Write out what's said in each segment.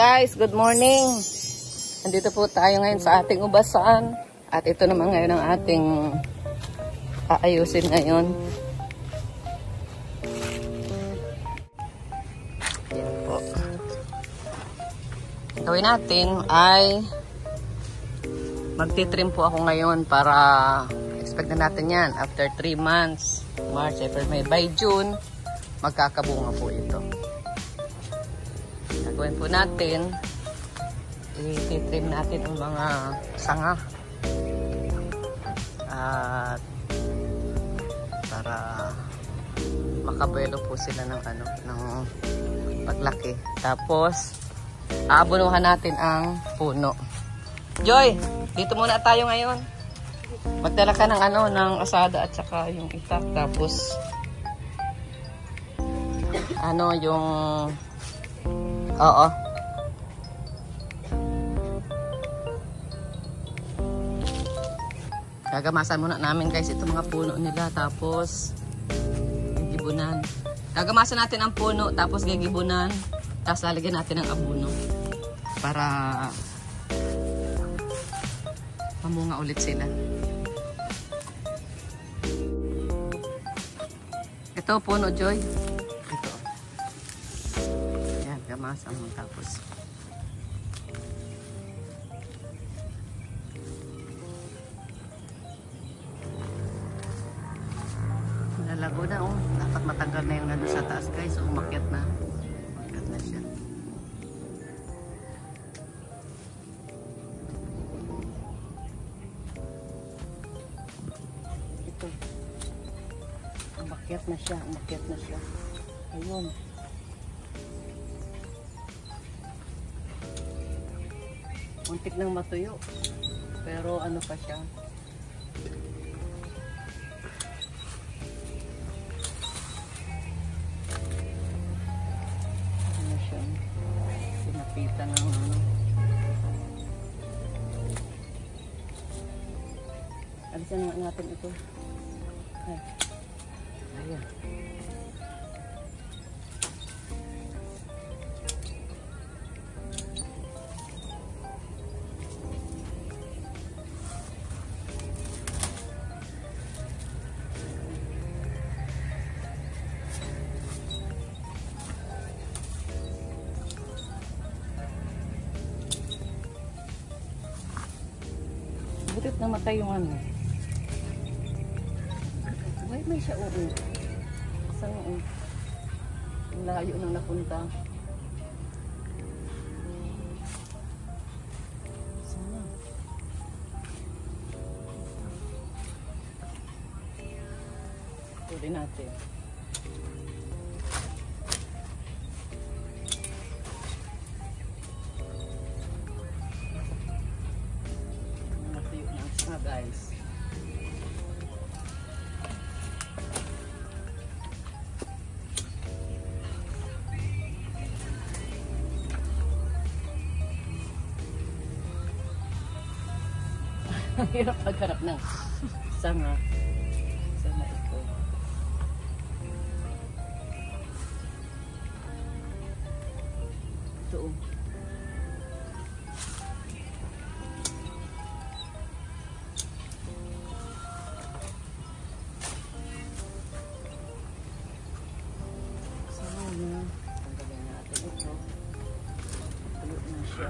Guys, good morning. Nandito po tayo ngayon sa ating ubasan. At ito naman ngayon ang ating aayusin ngayon. Yan po. Ang gawin natin ay magtitrim po ako ngayon para expect na natin yan. After 3 months, March, April, May, by June, magkakabunga po ito. Gawin po natin, i-trim natin ang mga sanga at para makabuelo po sila ng ng paglaki. Tapos aabunuhan natin ang puno. Joy, dito muna tayo ngayon. Magdala ka ng ng asada at saka yung itak. Tapos yung oo. Gagamasan muna namin guys itong mga puno nila, tapos gigibunan. Gagamasan natin ang puno, tapos gigibunan, tapos lalagyan natin ng abono para mamunga ulit sila. Ito puno, Joy. Ito. Yan, gamasan mo tapos. Nalago na, oh. Dapat matanggal na yung nandun sa taas, guys. So, umakyat na. Umakyat na siya. Ito. Umakyat na siya. Umakyat na siya. Ayun. Muntik nang matuyo. Pero ano pa siya? Sinapitan ng alisan na natin ito. Ayan. Butit namatay yung Why may siya oo? Saan oo? Ang layo nang napunta. Sana. Tuloy natin. Guys. Ang hirap magharap ng sanga. Sana ito. Ito. Tanggalin natin ito. Tulo na siya.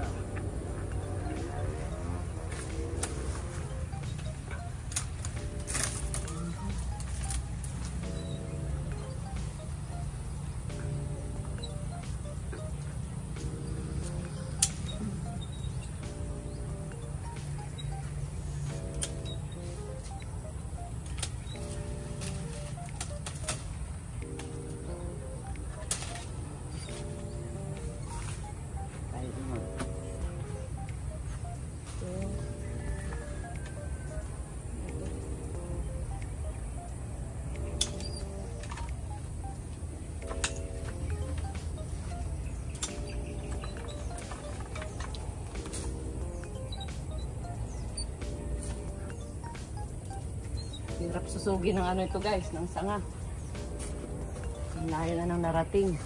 Hirap susugin ng ito guys, ng sanga. Ang layo na ng narating.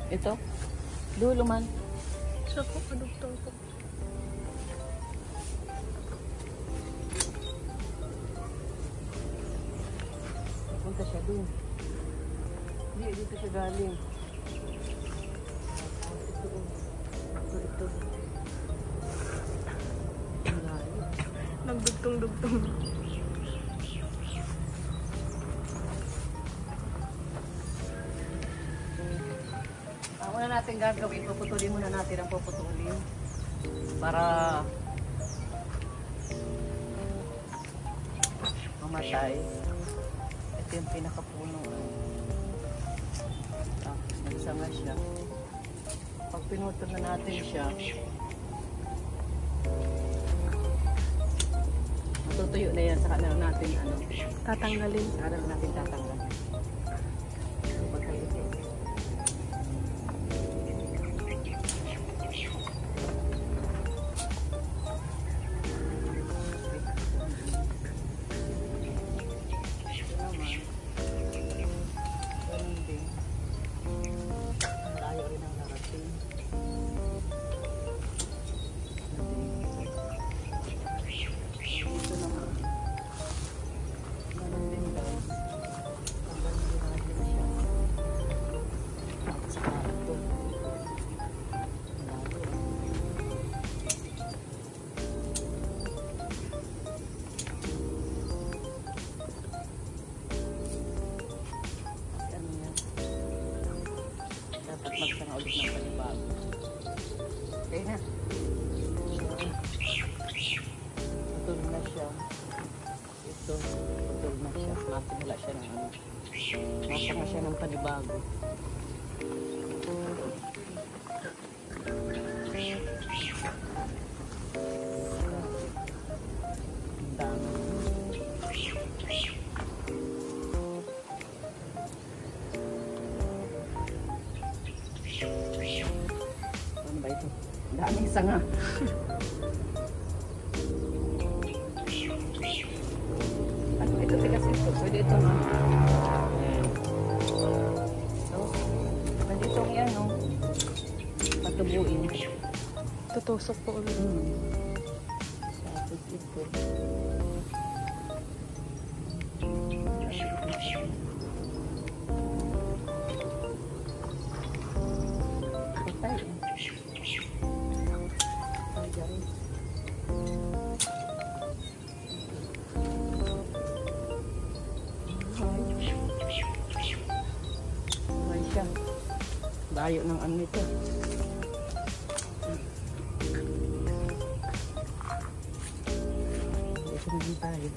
Ito? Dulo man. Siya po, kadugtong po. Punta siya dun. Hindi, dito siya galing. Ito. Nagdugtong-dugtong. Ang una natin gagawin, puputulin muna natin ang puputulin. Para mamatay. Ito yung pinakapuno. Tapos nagsanga siya. Pag pinutol na natin siya, matutuyo na yan. Saka na natin Tatanggalin. saka na natin tatanggalin. Pagkaluto. Magsanga ulit ng panibago. Okay na. Putol na siya. Ito, putol na siya. Masimula siya ng masanga siya ng panibago. Ang dami. Ano ba ito? Daming sanga. Ano ito? Tigas ito. Pwede ito na. So, nandito ang yan, no? Patubuin. Tutusok po ulit. Tapos ito. Patay. Patay siya. Dayo ng ano ito. Ito naman tayo.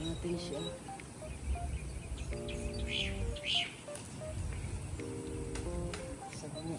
Natin siya. Sa kanya.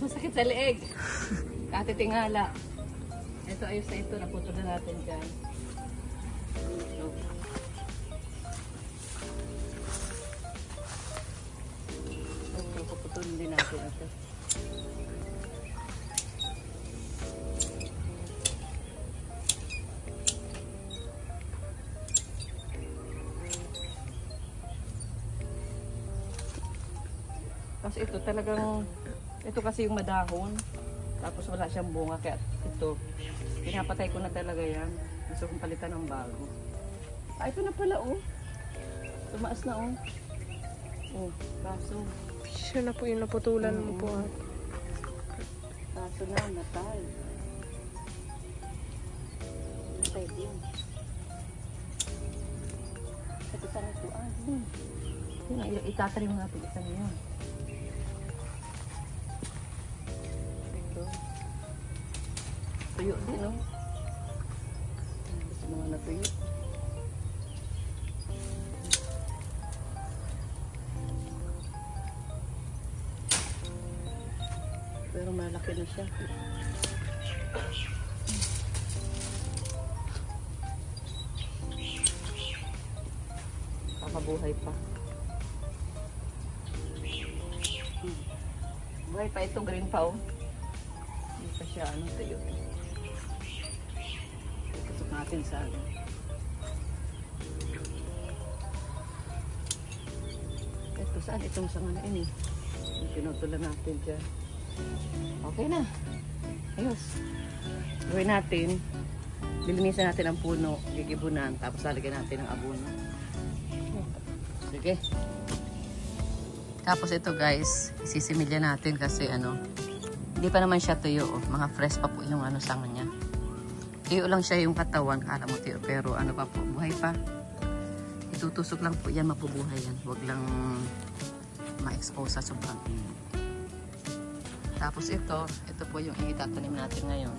Masakit sa leeg. Katitingala. Ito ayos na ito. Naputol na natin dyan. So, ito, puputulin din natin ito. Kasi ito talagang, ito kasi yung madahon. Tapos wala siyang bunga. Kaya ito, pinapatay ko na talaga yan. Gusto kong palitan ng bago. Ah, ito na pala oh. Tumaas na oh. Oh, kaso. Siya na po yung naputulan mo po. Kaso na, natay. Natay din. Ito sana ito. Ah, din. Itatarim natin isa ngayon. Ito. Tuyo din, no? Gusto mga natuyo. Pero malaki na siya. Kakabuhay pa. Buhay pa ito, green pa oh. Hindi pa siya ano tayo. Tusok natin sa ano. Ito saan itong sanga na ini? Pinutulan natin dyan. Okay na. Ayos. Gawin natin. Lilinisan natin ang puno. Gigibunan. Tapos lalagyan natin ng abono. Sige. Tapos ito guys, isisimilya natin kasi ano, hindi pa naman siya tuyo. Oh. Mga fresh pa po yung ano sanga niya. Tuyo lang siya yung katawan. Kala mo tuyo. Pero ano pa po, buhay pa. Itutusok lang po yan, mapubuhay yan. Huwag lang ma-expose sa sobrang init. Tapos ito po yung itatanim natin ngayon.